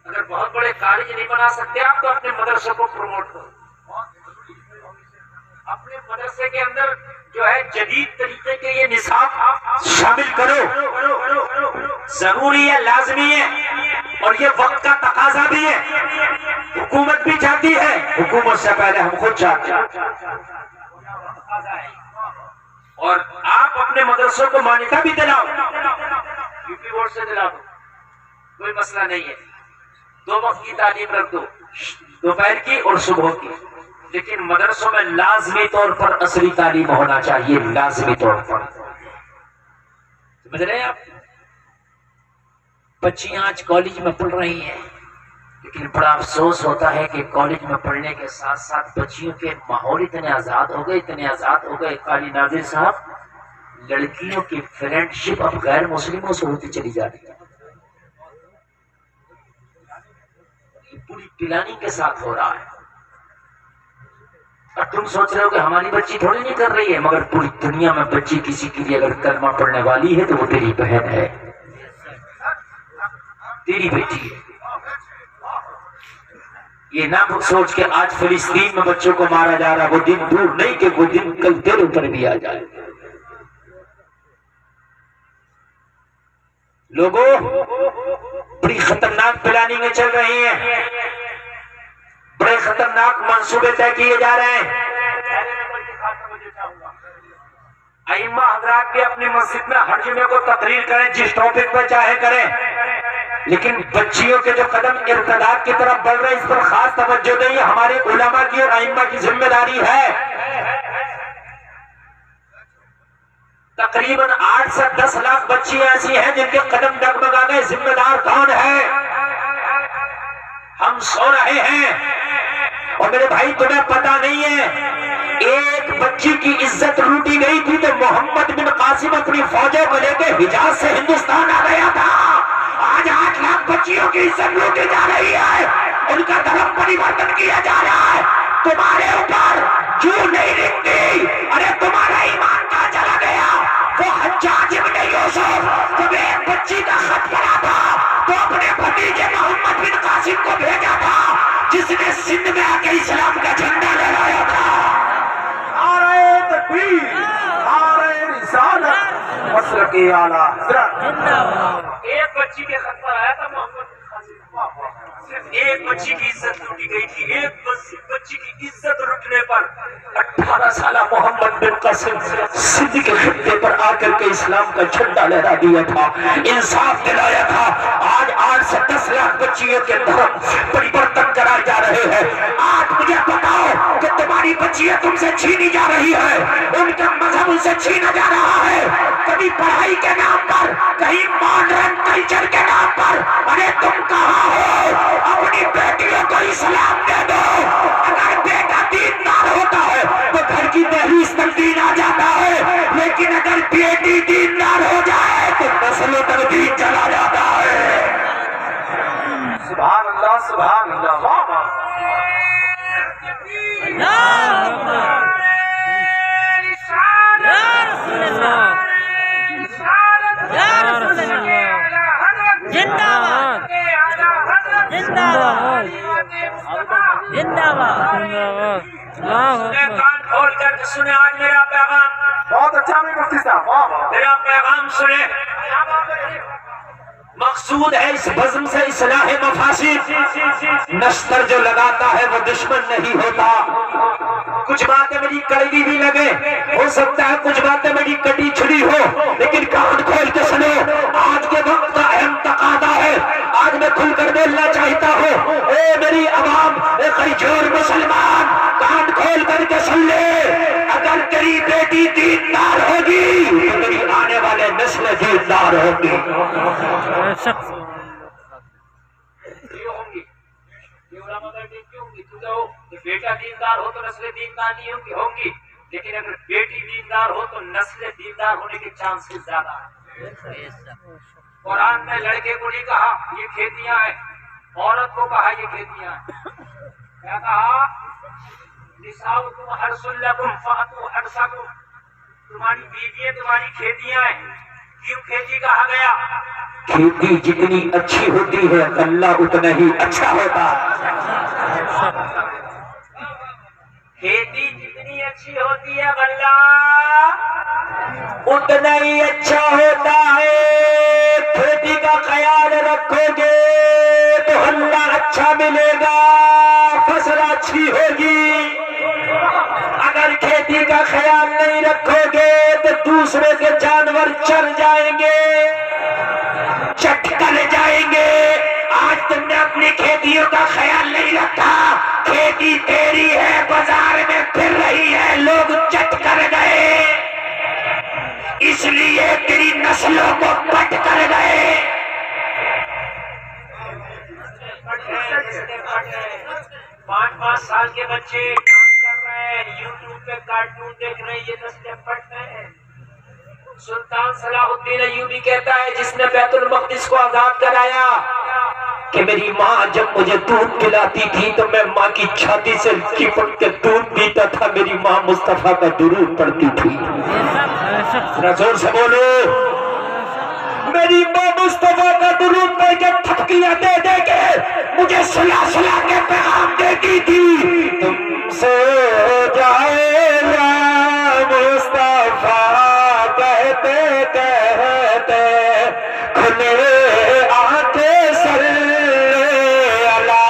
अगर बहुत बड़े कॉलेज नहीं बना सकते आप तो अपने मदरसे को प्रमोट करो। अपने मदरसे के अंदर जो है जदीद तरीके के ये निसाब शामिल करो, जरूरी है, लाजमी है और ये वक्त का तकाजा भी है। हुकूमत भी चाहती है, हुकूमत से पहले हम खुद चाहते हैं और आप अपने मदरसों को मान्यता भी दिलाओ, यूपी बोर्ड से दिला दो, कोई मसला नहीं है। 2 वक्त की तालीम रख दो, दोपहर की और सुबह की, लेकिन मदरसों में लाजमी तौर पर असली तालीम होना चाहिए, लाजमी तौर पर। समझ रहे हैं आप? बच्चियां आज कॉलेज में पढ़ रही हैं, लेकिन बड़ा अफसोस होता है कि कॉलेज में पढ़ने के साथ साथ बच्चियों के माहौल इतने आजाद हो गए, इतने आजाद हो गए। काली नाजिर साहब, लड़कियों की फ्रेंडशिप अब गैर मुस्लिमों से होती चली जा रही है। पूरी प्लानिंग के साथ हो रहा है और तुम सोच रहे हो कि हमारी बच्ची थोड़ी नहीं कर रही है, मगर पूरी दुनिया में बच्ची किसी के लिए अगर कलमा पढ़ने वाली है तो वो तेरी बहन है, तेरी बेटी है। ये ना सोच के आज फिलिस्तीन में बच्चों को मारा जा रहा है, वो दिन दूर नहीं कि वो दिन कल तेरे ऊपर भी आ जाए। लोगों, बड़ी खतरनाक प्लानिंगें चल रही हैं, बड़े खतरनाक मंसूबे तय किए जा रहे हैं। अइम्मा हजरात भी अपनी मस्जिद में हर जुमे को तकरीर करें, जिस टॉपिक पर चाहे करें, लेकिन बच्चियों के जो कदम इर्तिदाद की तरफ बढ़ रहे हैं, इस पर खास तवज्जो दें। ये हमारे उलमा की और अइम्मा की जिम्मेदारी है। तकरीबन 8 से 10 लाख बच्चियां ऐसी हैं जिनके कदम डगमगा गए। जिम्मेदार कौन है? हम सो रहे हैं और मेरे भाई तुम्हें पता नहीं है, एक बच्ची की इज्जत लूटी गई थी तो मोहम्मद बिन कासिम अपनी फौजों को लेकर हिजाज से हिंदुस्तान आ गया था। आज 8 लाख बच्चियों की इज्जत लूटी जा रही है, उनका धर्म परिवर्तन किया जा रहा है। तुम्हारे ऊपर क्यों नहीं रिंगती? अरे तुम्हारा ईमान कहां चला गया? वो हज्जाज इब्न यूसुफ जब एक बच्ची का खत पढ़ा था तो अपने भतीजे मोहम्मद बिन कासिम को भेजा था, जिसने सिंध में आके इस्लाम का झंडा लहराया था। नारे तकबीर, नारे रिसालत, मसलके आला हज़रत। एक बच्ची के खत पर आया था मोहम्मद बिन कासिम, एक बच्ची की इज्जत लूटी गई थी। एक बच्ची की इज्जत लूटने पर 18 साल मोहम्मद बिन कासिम सिंध के खत्ते पर आकर के इस्लाम का झंडा लहरा दिया था, इंसाफ दिलाया था। आज 8 से 10 लाख बच्चियों के धर्म परिवर्तन कराए जा रहे हैं। आज मुझे बताओ कि तुम्हारी बच्चियां तुमसे छीनी जा रही है, उनका मजहब उनसे छीना जा रहा है, कभी पढ़ाई के नाम पर, कहीं मॉडर्न कल्चर के नाम पर। अरे तुम कहाँ हो? अपनी बेटियों को इस्लाम दे दो। अगर बेटा दीनदार होता है तो घर की दहलीज तक दीन आ जाता है, लेकिन अगर बेटी दीनदार हो जाए तो नस्लों तक दीन चला जाता है। सुभान अल्लाह, सुभान अल्लाह। जिंदाबाद जिंदाबाद जिंदाबाद। कान खोल कर सुने आज मेरा पैगाम। बहुत अच्छा भी मुफ्ती साहब, मेरा पैगाम सुने। मकसूद है इस बज़्म से इस्लाह मफासिद। नश्तर जो लगाता है वो दुश्मन नहीं होता। कुछ बातें मेरी कड़वी भी लगे, हो सकता है कुछ बातें मेरी कटी छुरी हो, लेकिन कान खोल के सुनो। आज के वक्त का अहम तकादा है, आज मैं खुलकर बोलना चाहता हूँ। ए मेरी अवाम, ए कमजोर मुसलमान, कान खोल करके सुन ले। अगर तेरी बेटी दीनदार होगी तो तेरी आने वाले नस्ल दीनदार होगी। बेटा दीनदार हो तो नस्लें दीनदार नहीं होंगी, लेकिन अगर बेटी दीनदार हो तो नस्लें दीनदार होने के चांसेस ज्यादा है। कुरान में लड़के को नहीं कहा ये खेतियां हैं, औरत को कहा ये खेतियां हैं। क्या कहा? निसाउकुम हर्सुल लकुम फातू हर्सकुम। तुम्हारी बीवियां तुम्हारी खेतियां हैं, क्यों खेती कहा गया? खेती जितनी अच्छी होती है अल्लाह उतना ही अच्छा होता है। खेती जितनी अच्छी होती है अल्लाह उतना ही अच्छा होता है। खेती का ख्याल रखोगे तो अल्लाह अच्छा मिलेगा, फसल अच्छी होगी। अगर खेती का ख्याल नहीं रखोगे तो दूसरे के जानवर चल जाएंगे, चट कर जाएंगे। आज तुमने अपनी खेतियों का ख्याल नहीं रखा, खेती तेरी है, बाजार में फिर रही है, लोग चट कर गए, इसलिए तेरी नस्लों को पट कर गए। 5-5 साल के बच्चे डांस कर रहे हैं, यूट्यूब पे कार्टून देख रहे हैं, ये नस्लें पट रहे हैं। सुल्तान सलाहुद्दीन अय्यूबी कहता है जिसने बैतुल मक़दिस को आजाद कराया कि मेरी माँ जब मुझे दूध पिलाती थी तो मैं माँ की छाती से चिपक के दूध पीता था, मेरी माँ मुस्तफा का दुरूद पढ़ती थी। जोर से बोलो, मेरी माँ मुस्तफा का दुरूद पढ़ के थपकियां दे दे के मुझे सुला सुला के पैगाम देती थी, तुमसे जाएगा मुस्तफा कहते कहते खुले आके सल्ले अला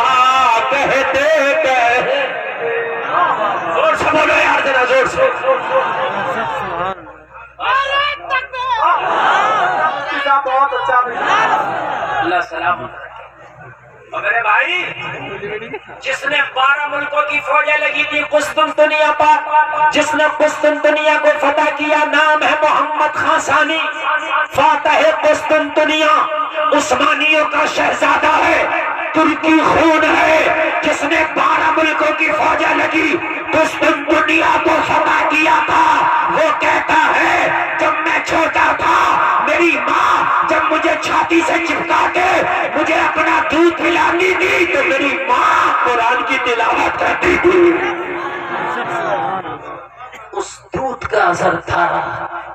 कहते कहते। जोर से बोलो यार, जरा जोर से। बहुत अच्छा अल्लाह सलामत रखे। और मेरे भाई, जिसने 12 मुल्कों की फौजें लगी थी कुस्तुनतुनिया पर, जिसने कुस्तुनतुनिया को फतह किया, नाम है मोहम्मद खासानी, फातह कुस्तुनतुनिया, उस्मानियों का शहजादा है, तुर्की खून है, जिसने 12 मुल्कों की फौजें लगी कुस्तुनतुनिया को फतह किया था। वो कहता है जब मैं छोटा था मेरी माँ जब मुझे छाती से चिपका के मुझे अपना दूध पिलाती थी तो मेरी माँ कुरान की तिलावत करती थी। उस दूध का असर था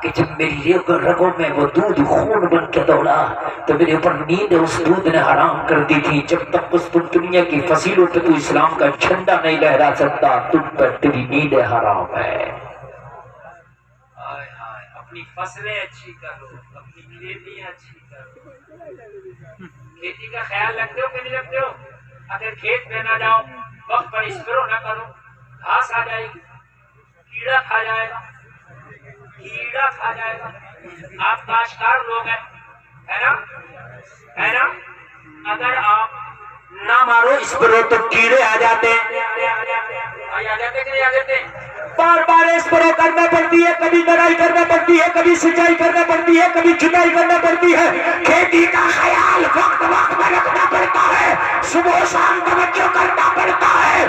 कि जब मेरी रगों में वो दूध खून बन के दौड़ा तो मेरे ऊपर नींद उस दूध ने हराम कर दी थी। जब तक उस दुनिया की फसीलों पे तू इस्लाम का झंडा नहीं लहरा सकता, तुम पर तेरी नींद हराम है। अपनी फसलें अच्छी करो, अपनी खेतियां अच्छी करो। खेती का ख्याल रखते हो कि नहीं रखते हो? अगर खेत में ना जाओ, वक्त पर स्प्रे ना करो, घास आ जाएगी, कीड़ा खा जाएगा, कीड़ा खा जाएगा। आप काश्तकार लोग हैं, है ना? है ना? अगर आप ना मारो स्प्रे तो कीड़े आ जाते हैं। आ जाते कि नहीं आ जाते? बार बार स्प्रे करना पड़ती है, कभी निराई करना पड़ती है, कभी सिंचाई करना पड़ती है, कभी जुताई करना पड़ती है। खेती का ख्याल वक्त वक्त में रखना पड़ता है, सुबह शाम तवज्जो करना पड़ता है।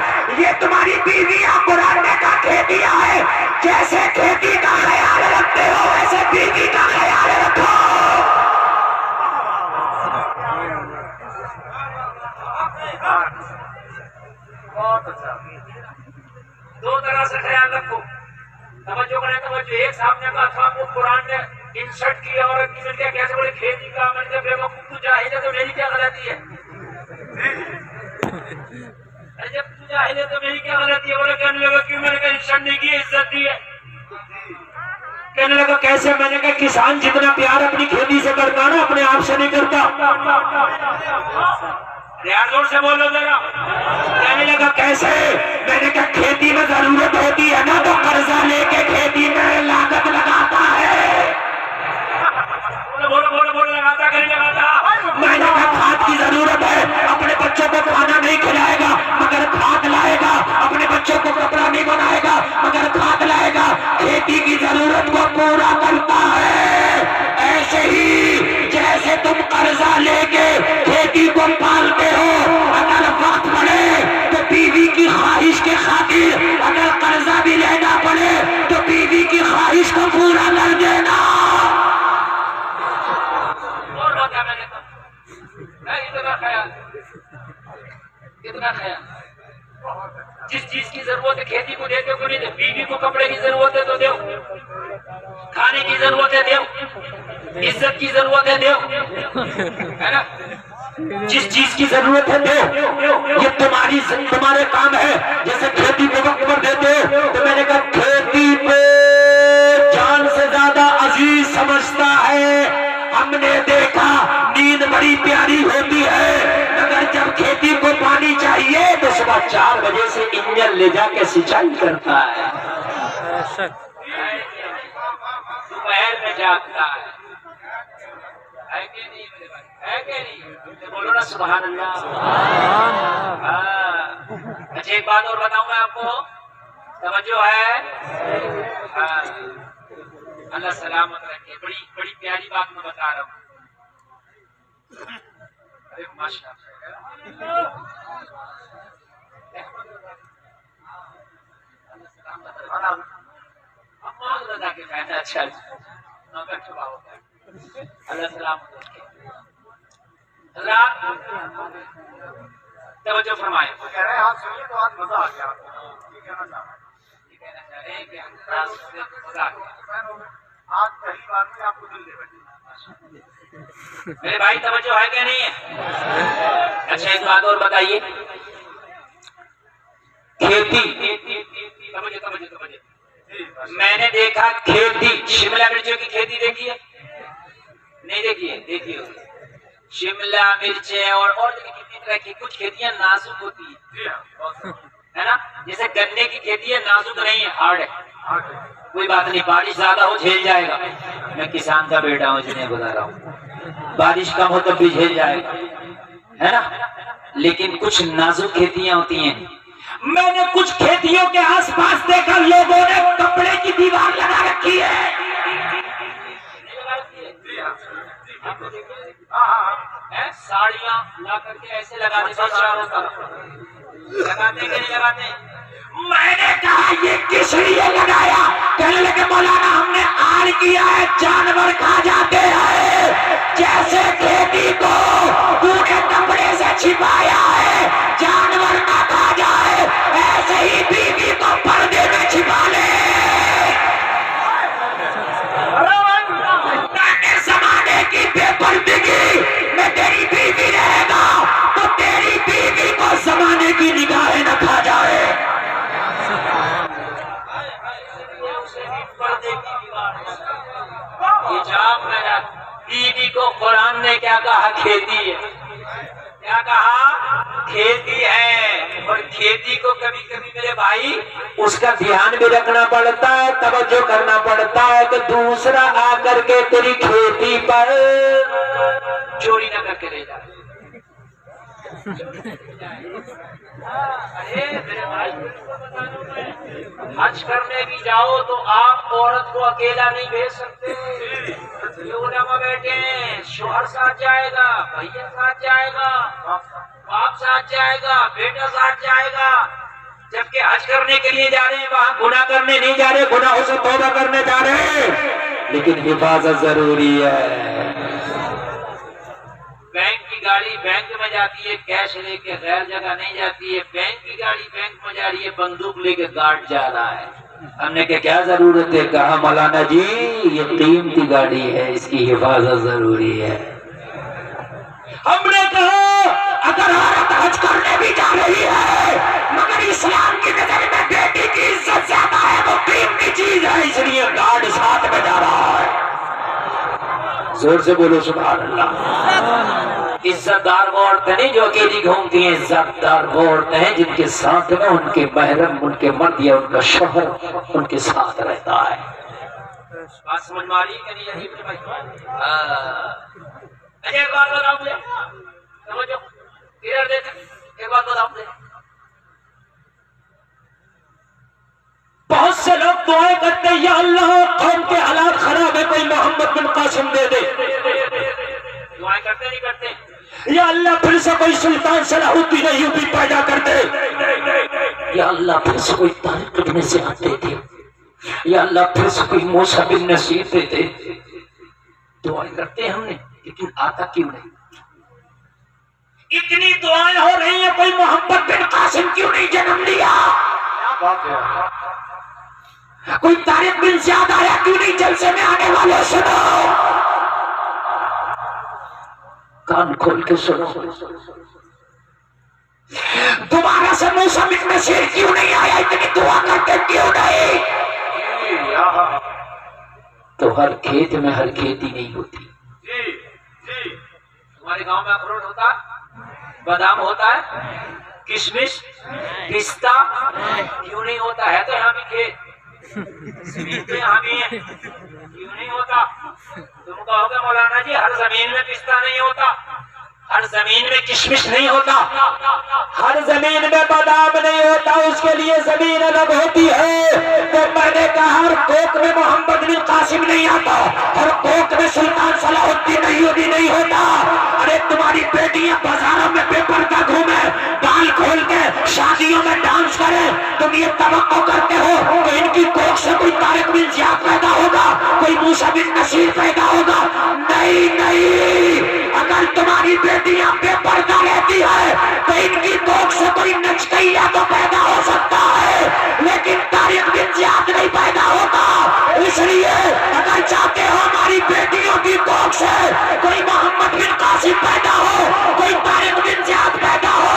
ये तुम्हारी बीवियां कुरान ने कहा खेतियां है, जैसे खेती का ख्याल रखते हो वैसे बीवी का ख्याल रखो। बहुत अच्छा, 2 तरह से ख्याल रखो, तवज्जो करें। तवज्जो, एक सामने का था वो कुरान ने इंसर्ट किया और क्या कैसे बोले खेती का, मैंने बेवकूफ तू जाहिल है तो मेरी क्या गलती है? जब तू जाहिल है तो मेरी क्या गलती है? बोले कहने लगा क्यों? मैंने कहा इंसर्ट नहीं की, इज्जत दी है। कहने लगा कैसे? मैंने कहा किसान जितना प्यार अपनी खेती से करता ना अपने आप से नहीं करता। यार जोर से बोलो जरा। कहने लगा कैसे? मैंने कहा खेती में जरूरत होती है ना तो कर्जा लेके खेती में लागत लगाता है। बोलो बोलो बोलो, लगाता कि नहीं लगाता? मैंने कहा खाद की जरूरत है, अपने बच्चों को खाना नहीं खिलाएगा मगर खाद लाएगा, अपने बच्चों को कपड़ा नहीं बनाएगा मगर खाद लाएगा, खेती की जरूरत को पूरा करता है। ऐसे ही जैसे तुम कर्जा लेके खेती को पालते हो, अगर वक्त पड़े तो बीवी की ख्वाहिश के खातिर अगर कर्जा भी लेना पड़े तो बीवी की ख्वाहिश को पूरा कर देना। और बता मैंने तो इतना ख्याल, कितना ख्याल। जिस चीज की जरूरत है खेती को देते हो नहीं दे, बीवी को कपड़े की जरूरत है तो दो, खाने की जरूरत है दो, इज्जत की जरूरत है दो, है ना? जिस चीज की जरूरत है दो, ये तुम्हारे काम है। जैसे खेती पे वक्त पर देते हो, तो मैंने कहा खेती पे जान से ज्यादा अजीज समझता है। हमने देखा नींद बड़ी प्यारी होती है, मगर जब खेती को पानी चाहिए तो सुबह 4 बजे से इंजन ले जाके सिंचाई करता है, दोपहर में जागता है कि नहीं मेरे भाई, है कि नहीं? तो बोलो ना सुभान अल्लाह। अच्छा एक बात और बताऊं मैं आपको, समझो है, अल्लाह सलामत रखे। बड़ी बड़ी प्यारी बात मैं बता रहा हूँ। अरे माशाअल्लाह, के कहना अच्छा नौकर छुपा होता है। अल्लाह सलामत रखे। तवज्जो फरमाए। कह रहे हैं आप सुनिए तो आज मजा आ गया आपको। ये कहना चाह रहे हैं कि मजा आ गया। आज पहली बार में आपको दिल दे बैठे। मेरे भाई तवज्जो है क्या नहीं है? अच्छा एक बात और बताइए, खेती, तवज्जो, मैंने देखा खेती, शिमला मिर्चों की खेती देखी है? नहीं देखी है? देखी होगी। शिमला मिर्चें और कितनी तरह की कुछ खेतियां नाजुक होती है ना? जैसे गन्ने की खेती है, नाजुक नहीं है, हार्ड है। कोई बात नहीं, बारिश ज्यादा हो झेल जाएगा। मैं किसान का बेटा हूँ, जिन्हें बता रहा हूँ, बारिश कम हो तो भी झेल जाएगा, है ना? लेकिन कुछ नाजुक खेतियां होती हैं। मैंने कुछ खेतियों के आसपास देखा, लोगों ने कपड़े की दीवार लगा रखी है। साड़ियां ला करके ऐसे लगा देते चारों तरफ, लगाते कि नहीं लगाते? मैंने कहा ये किस लिए लगाया? कहने लगे मौलाना हमने आड़ किया है, जानवर खा जाते हैं। जैसे खेती को पूरे कपड़े से छिपाया है, जानवर ना खा जाए, ऐसे ही बीवी को पर्दे में छिपा ले। जमाने की बेपर्दगी में तेरी बीवी रहेगा तो तेरी बीवी को जमाने की निगाहें न खा जाए। बीवी को कुरान ने क्या कहा? खेती है। क्या कहा? खेती है। और खेती को कभी कभी मेरे भाई उसका ध्यान भी रखना पड़ता है, तवज्जो करना पड़ता है कि दूसरा आकर के तेरी खेती पर चोरी न करके ले जाए। अरे मेरे भाई, हज करने भी जाओ तो आप औरत को अकेला नहीं भेज सकते। में बैठे हैं, शोहर साथ जाएगा, भैया साथ जाएगा, बाप साथ जाएगा, बेटा साथ जाएगा। जबकि हज करने के लिए जा रहे हैं, वहाँ गुनाह करने नहीं जा रहे, गुनाहों से तौबा करने जा रहे हैं, लेकिन हिफाजत जरूरी है। बैंक की गाड़ी बैंक में जाती है, कैश लेके गैर जगह नहीं जाती है। बैंक की गाड़ी बैंक में जा रही है, बंदूक लेके गार्ड जा रहा है। हमने क्या जरूरत है? कहा मौलाना जी ये कीमती गाड़ी है, इसकी हिफाजत जरूरी है। हमने कहा अगर औरत हज करने भी जा रही है, मगर इस्लाम की नजर में बेटी की इज्जत ज्यादा है, वो कीमती चीज है, इसलिए गार्ड साथ में जा रहा है। जोर से बोलो सुभान अल्लाह। इज्जतदार वो औरतें नहीं जो अकेली घूमती हैं, इज्जतदार वो औरतें हैं जिनके साथ में उनके महरम, उनके मर्द या उनका शौहर उनके साथ रहता है। बात समझ में आ रही है कि नहीं भाई? अच्छा एक बात बताओ मुझे, समझो, इधर देख, एक बात बताओ मुझे। बहुत से लोग दुआएं करते हैं, या अल्लाह कौम के हालात खराब है, कोई मोहम्मद बिन कासिम दे दे। दुआएं करते नहीं करते? या अल्लाह फिर से कोई सुल्तान सलाहुद्दीन अय्यूबी पैदा कर दे। या अल्लाह फिर से कोई तारिक इब्न ज़ियाद दे दे। या अल्लाह फिर से कोई मूसा बिन नसीर दे दे। दुआएं करते हैं हमने, लेकिन आता क्यों नहीं? इतनी दुआएं हो रही है, कोई मोहम्मद बिन कासिम क्यों नहीं जन्म दिया? क्या बात है? कोई तारिक बिन ज़ियाद आया क्यों नहीं जलसे में? आने वाले सुनो, कान खोल के सुनो। दोबारा से मूसा बिन नसीर क्यों नहीं आया? इतनी दुआ करते क्यों नहीं? तो हर खेत में हर खेती नहीं होती। जी जी, हमारे गांव में अखरोट होता है, बादाम होता है, किशमिश, पिस्ता क्यों नहीं होता है? तो यहाँ भी खेत, जमीन तो यहाँ भी है, क्यों नहीं होता? तुम कहोगे मौलाना जी हर जमीन में पिस्ता नहीं होता, हर जमीन में किशमिश नहीं होता, हर जमीन में बादाम नहीं होता, उसके लिए जमीन अलग होती है। तो मैंने कहा हर कोक में मोहम्मद बिन कासिम नहीं आता, हर कोक में सुल्तान सलाहुद्दीन अय्यूबी नहीं होता। अरे तुम्हारी बेटियां बाजारों में बेपर्दा घूमे, बाल खोल के शादियों में डांस करे, तुम ये तवक्को करते हो तो इनकी कोख से कोई तारिक बिन ज़ियाद पैदा होगा, कोई मूसा बिन नसीर पैदा होगा? नहीं नहीं, अगर तुम्हारी बेटियां बेपर्दा रहती है तो इनकी कोख से कोई नचकैया तो पैदा हो सकता है, लेकिन तारिक बिन ज़ियाद नहीं पैदा होता। इसलिए अगर चाहते हो हमारी बेटियों की कोख से कोई मोहम्मद बिन कासिम पैदा हो, कोई तारिक बिन ज़ियाद पैदा हो,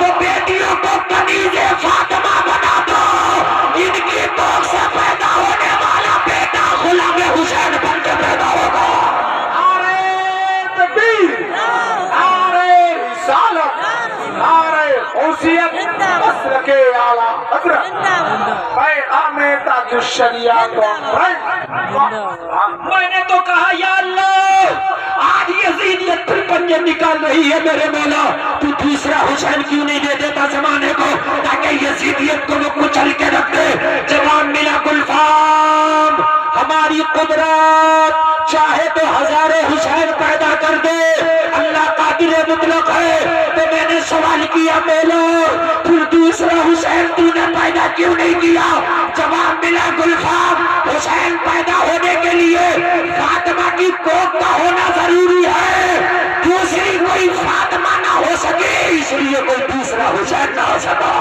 तो बेटियों को कनीज़े फातिमा बना दो। इनकी कोख से पैदा होने वाला बेटा गुलाम हुसैन बन के पैदा होगा। के आला मैंने तो कहा या अल्लाह आज यजीदियत फिर पंजे निकाल रही है मेरे मौला, तू तीसरा हुसैन क्यों नहीं दे देता जमाने को, ताकि यजीदियत को वो कुचल के रख दे। जवाब मिला गुलफाम, हमारी कुदरत चाहे तो हजारों हुसैन पैदा कर दे, अल्लाह कादिर मुतलक है। तो मैंने सवाल किया मौला फिर दूसरा हुसैन तूने पैदा क्यों नहीं किया? जवाब मिला गुलफाम, हुसैन पैदा होने के लिए फातिमा की कोख का होना जरूरी है, दूसरी कोई फातिमा ना हो सके, इसलिए कोई दूसरा हुसैन ना हो सका।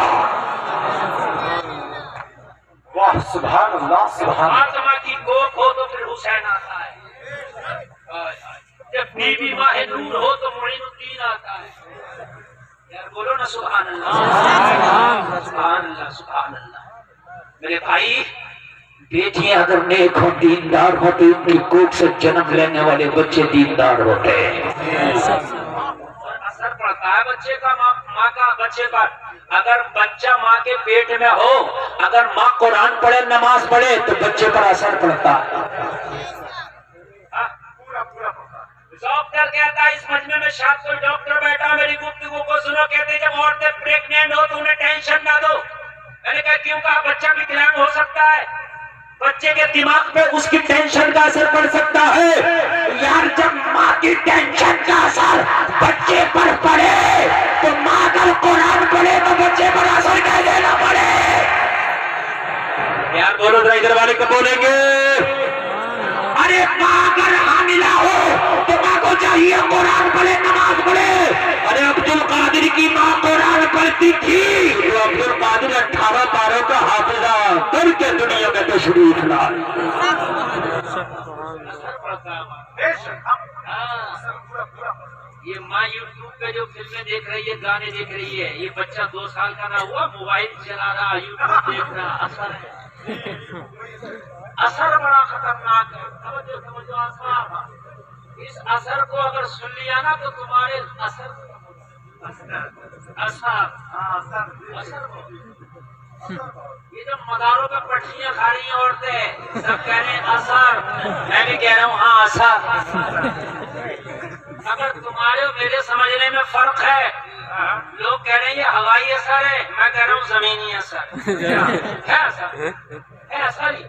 वाह सुभान अल्लाह सुभान। फातिमा की कोख हो तो फिर हुसैन आता है, जब बीबी माहे नूर हो तो मुइनुद्दीन आता है। यार बोलो ना सुभान अल्लाह, सुभान अल्लाह, सुभान अल्लाह। मेरे भाई बेटियां अगर नेक हो, दीनदार हो, तो उनकी कोख से जन्म लेने वाले बच्चे दीनदार होते हैं। असर पड़ता है बच्चे का, माँ का बच्चे पर। अगर बच्चा माँ के पेट में हो, अगर माँ कुरान पढ़े, नमाज पढ़े, तो बच्चे पर असर पड़ता है। डॉक्टर कहता है इस मजमे में शायद कोई डॉक्टर बैठा, मेरी गुफ्तगू को सुनो। कहते जब औरतें प्रेग्नेंट हो तो उन्हें टेंशन ना दो। मैंने कहा क्यों? कहा बच्चा विकलांग हो सकता है, बच्चे के दिमाग पे उसकी टेंशन का असर पड़ सकता है। यार जब माँ की टेंशन का असर बच्चे पर पड़े तो माँ अगर कुरान पढ़े तो बच्चे पर असर कैसे ना पड़े? यार बोलो जरा, इधर वाले कब बोलेंगे? अरे माँ अगर हामिला हो तो माँ को चाहिए कुरान पढ़े, नमाज पढ़े। अरे अब्दुल कादिर की माँ कुरान पढ़ती थी, तो अब्दुल कादिर 18 पारों का हाफिजा करके दुनिया में तशरीफ लाए। ये माँ यूट्यूब पे जो फिल्में देख रही है, गाने देख रही है, ये बच्चा 2 साल का ना हुआ मोबाइल चला रहा, यूट्यूब देख रहा, असर है। असर बड़ा खतरनाक है। समझो असर, इस असर को अगर सुन लिया ना तो तुम्हारे असर ये जो मदारों पे पटरियां खा रही हैं औरतें, सब कह रहे हैं असर, मैं भी कह रहा हूँ हाँ असर। अगर तुम्हारे और मेरे समझने में फर्क है, लोग कह रहे हैं ये हवाई असर है, मैं कह रहा हूँ जमीनी असर है। असर है, असर ही,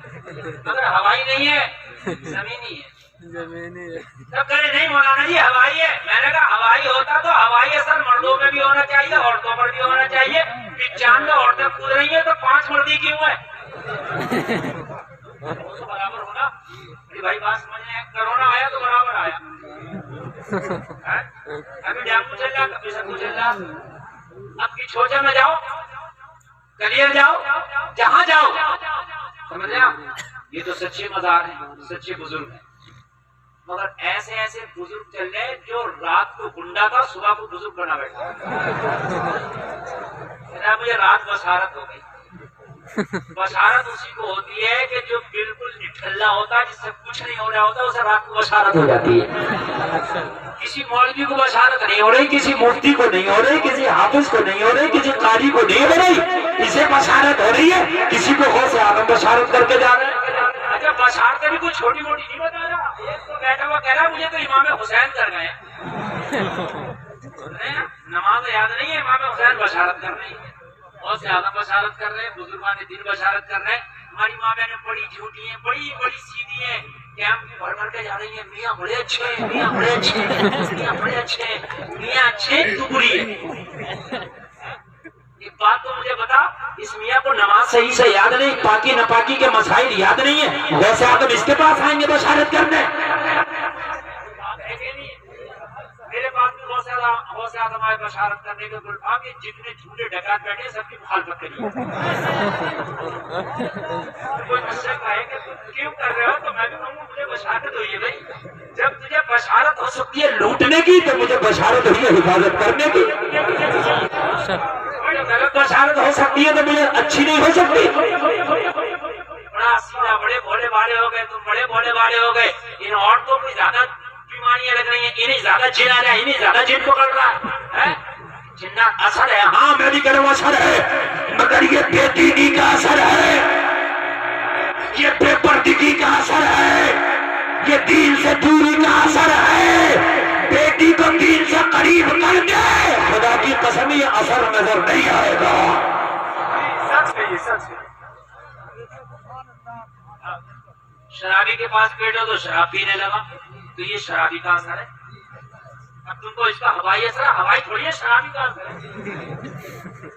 अगर हवाई नहीं है जमीनी है। सब कह रहे नहीं मौलाना जी हवाई है। मैंने कहा हवाई होता तो हवाई असर मर्दों में भी होना चाहिए, औरतों पर भी होना चाहिए। 95 औरतें कूद रही है तो 5 मर्दी क्यों है? तो बराबर होना। भाई बात समझ में, कोरोना आया तो बराबर आया, अभी डेंगू चल रहा, कभी सब चल रहा। अब की छोटे में जाओ कलियर जाओ, जहां जाओ, समझ रहे आप? ये तो सच्चे मजार हैं, सच्चे बुजुर्ग हैं। मगर ऐसे ऐसे बुजुर्ग चल गए जो रात को गुंडा था, सुबह को बुजुर्ग बना बैठा। मुझे रात बशारत हो गई। बशारत उसी को होती है कि जो बिल्कुल निठल्ला होता है, जिससे कुछ नहीं हो रहा होता, उसे रात को बशारत हो जाती है। किसी मौलवी को बशारत नहीं हो रही, किसी मुफ्ती को नहीं हो रही, किसी हाफिज को नहीं हो रही, किसी कारी को नहीं हो रही, इसे बशारत हो रही है। किसी को गौसे आदम बशारत करके जा रहे हैं। अच्छा, बशारत भी कुछ छोटी मोटी नहीं बता रहा। एक तो बैठा हुआ कह रहा मुझे तो इमाम हुसैन कर गए। नमाज याद नहीं है, इमाम हुसैन बशारत कर रही है, बहुत से आदम बशारत कर रहे हैं, बुजुर्गान दिन बशारत कर रहे हैं। हमारी माँ बहनें बड़ी झूठी हैं, बड़ी बड़ी सीधी हैं, कैंप भर भर के जा रही है। मियाँ बड़े अच्छे हैं, मियाँ बड़े अच्छे हैं, मियाँ बड़े अच्छे हैं, मियाँ अच्छे तू बुरी है। एक बात तो मुझे बता, इस मियाँ को नमाज सही से याद नहीं, पाकी नपाकी के मसाइल याद नहीं है, वैसे आदम इसके पास आएंगे बशारत करने? मेरे पास भी बहुत से आदम आए बशारत करने के गुलफाम, ये जितने झूठे डकात बैठे सबकी मुखालफत करिए। कोई मुझसे कहे कि तुम क्यों कर रहे हो, तो मैं भी कहूँगा मुझे बशारत हुई है भाई। जब तुझे बशारत हो सकती है लूटने की, तो मुझे बशारत हुई है हिफाजत करने की। गलत बशारत हो सकती है तो मुझे अच्छी नहीं हो सकती। बड़ा सीधा, बड़े भोले भाले हो गए तुम, बड़े भोले भाले हो गए। इन औरतों को ज्यादा बीमारियां लग रही हैं, इन्हें ज्यादा जिन आ रहा है, इन्हें ज्यादा जिन पकड़ रहा है। जिन्ना असर है, हाँ मैं भी कह रहा हूँ असर है, मगर ये बेदीनी का असर है, ये बेपर्दगी का असर है, ये दीन से दूरी का असर है। बेटी को दीन से करीब कर दे, खुदा की कसम ये असर नजर नहीं आएगा। सच है, ये सच है। शराबी के पास बैठो तो शराब पीने लगा, तो ये शराबी का असर है। अब तुमको इसका हवाई असर है, हवाई थोड़ी है, शराबी का असर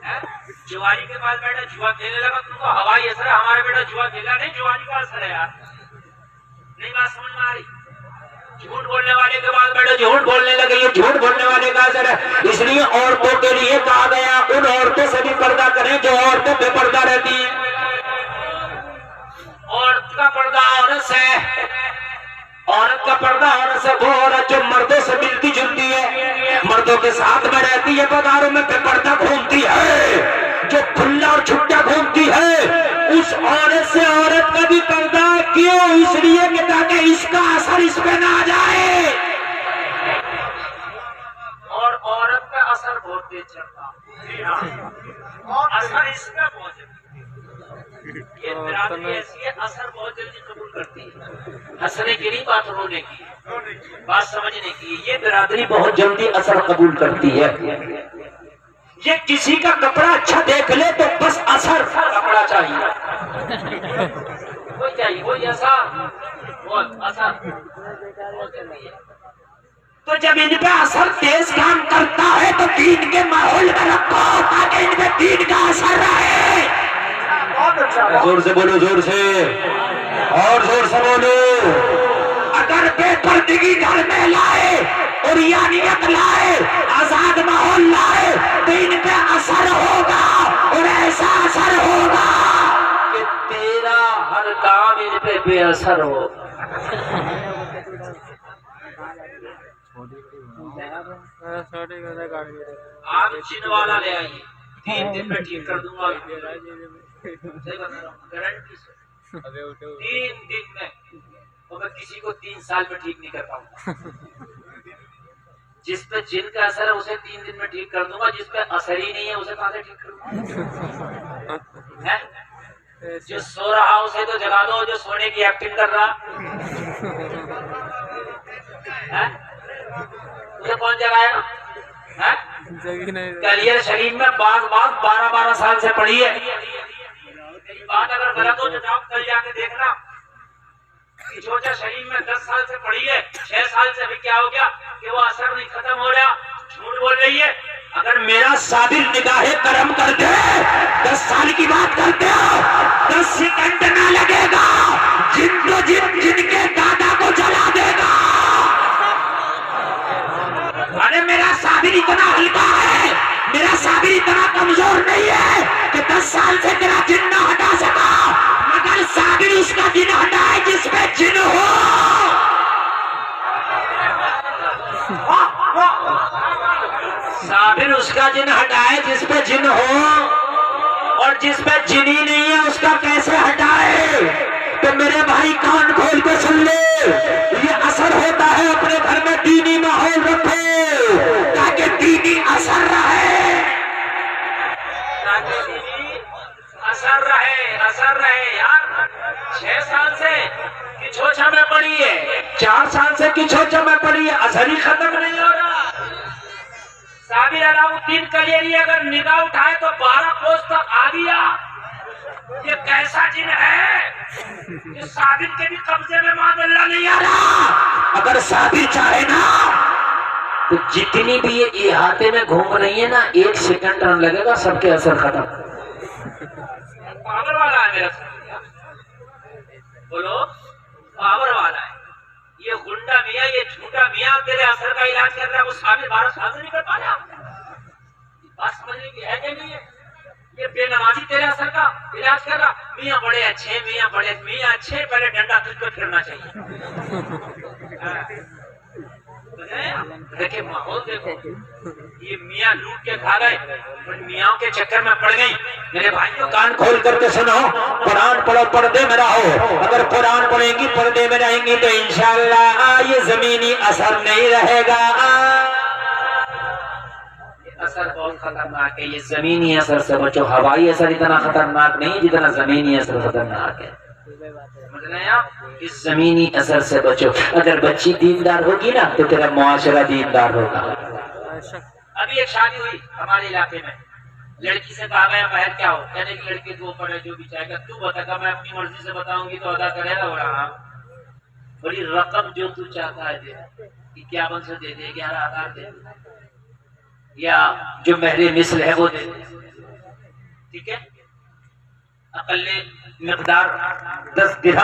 है। जुआरी के पास बैठा जुआ खेलने लगा, तुमको हवाई असर है। हमारे बेटा जुआ खेला नहीं, जुआरी का असर है यार। नहीं बात समझ में आ रही? झूठ बोलने वाले के पास बैठो, झूठ बोलने लगे, ये झूठ बोलने वाले का असर है। इसलिए औरतों के लिए कहा गया उन औरतों से भी पर्दा करें जो औरतें बेपर्दा रहती हैं। औरत का पर्दा औरत से, औरत का पर्दा औरत से वो औरत जो मर्दों से मिलती जुलती है, मर्दों के साथ में रहती है, बाजारों में बेपर्दा घूमती है, जो खुला और छुट्टा घूमती है, उस औरत से औरत का भी पर्दा क्यों? इसलिए कि ताकि इसका असर इस पे ना जाए। और औरत का असर बहुत तेज चलता है, और असर इसका बहुत जल्दी, ये बिरादरी ऐसी है, असर बहुत जल्दी कबूल करती है। हंसने की नहीं, बात रोने की, बात समझने की। ये बिरादरी बहुत जल्दी असर कबूल करती है। ये किसी का कपड़ा अच्छा देख ले तो बस असर कपड़ा चाहिए, कोई चाहिए, कोई ऐसा बहुत असर बहुत जल्दी है। तो जब इन पे असर तेज काम करता है तो दीन के माहौल में रखो ताकि इन पे दीन का असर रहे। जोर से बोलो, जोर से, और जोर से बोलो। अगर बेपर्दगी घर में लाए और यानियत लाए, आजाद माहौल लाए, तो इन पे असर होगा, और ऐसा असर होगा कि तेरा हर काम इन पे बेअसर होगा। आप चिन वाला ले आइए, 3 दिन में ठीक कर दूंगा, गारंटी से। 3 दिन में, और मैं किसी को 3 साल में ठीक नहीं कर पाऊंगा। जिस पे जिन का असर है उसे 3 दिन में ठीक कर दूंगा, जिस पे असर ही नहीं है उसे कहां से ठीक करूंगा? जो सो रहा उसे तो जगा दो, जो सोने की एक्टिंग कर रहा है उसे कौन जगाएगा? कलियर शरीफ में बात 12-12 साल से पड़ी है। बात अगर गलत हो तो कल जाके देखना। सोचा शरीफ में 10 साल से पड़ी है, 6 साल से अभी क्या हो गया कि वो असर नहीं खत्म हो रहा, झूठ बोल रही है। अगर मेरा साबिर निगाहे करम कर दे, 10 साल की बात करते हो, 10 सेकंड ना लगेगा, जिनके दादा को जला देगा। अरे मेरा साबिर इतना हल्का है, मेरा साबिर इतना कमजोर नहीं है कि 10 साल से तेरा जिन न हटा सका, मगर साबिर उसका जिन हटाए जिसमें जिन हो। साबिर उसका जिन हटाए जिस पे जिन हो, और जिस पे जिन ही नहीं है उसका कैसे हटाए। तो मेरे भाई कान खोल के सुन ले, ये असर होता है अपने घर में दीनी माहौल रखो ताकि दीनी असर रहे, ताकि दीनी असर रहे यार। 6 साल से किछोछा में पड़ी है, 4 साल से किछोछा में पड़ी है, असर ही खत्म नहीं हो रहा। साबिर अलाउद्दीन कलेरी अगर निगाह उठाए तो 12 कोस तक आ गया। ये कैसा जिन है, ये साबिर के भी कब्जे में मादल्ला नहीं आ रहा। अगर साबिर चाहे ना तो जितनी भी ये इहाते में घूम रही है ना, 1 सेकंड टर्न लगेगा, सबके असर खत्म। पावर वाला है मेरा, बोलो पावर वाला है। ये गुंडा मियाँ, ये झूठा मियाँ तेरे असर का इलाज कर रहा है, वो साबिर 12 साल से नहीं कर पा रहा। बात समझने की है कि नहीं है? ये बेनमाजी तेरे असर का इलाज कर रहा। मियाँ बड़े अच्छे, मियाँ अच्छे, पहले डंडा तुझ पे फिरना चाहिए। देखिए माहौल देखो, ये मियाँ लूट के खा गए, मियाँ के चक्कर में पड़ गई। मेरे भाइयों कान खोल करके सुनो, कुरान पढ़ो पर्दे में रहो। अगर कुरान पढ़ेंगी पर्दे में रहेंगी तो इंशाअल्लाह ये जमीनी असर नहीं रहेगा। असर बहुत खतरनाक है, ये जमीनी असर से बचो। हवाई असर इतना खतरनाक नहीं जितना जमीनी असर खतरनाक है, समझ रहे हैं आप? इस जमीनी असर से बचो। अगर बच्ची दीनदार होगी ना तो तेरा मुआशरा दीनदार होगा। अभी एक शादी हुई हमारे इलाके में, लड़की से कहा गया बाहर क्या हो, कहने की लड़की तो ऊपर है, जो भी चाहेगा तू बता। मैं अपनी मर्जी से बताऊंगी तो अदा करेगा। बोला हाँ, बड़ी रकम जो तू चाहता है दे, 51 से दे दे, 11,000 दे दे, या जो महरे मिसल है वो दे दे, ठीक है। अकल्ले मिकदार 10 दिरहम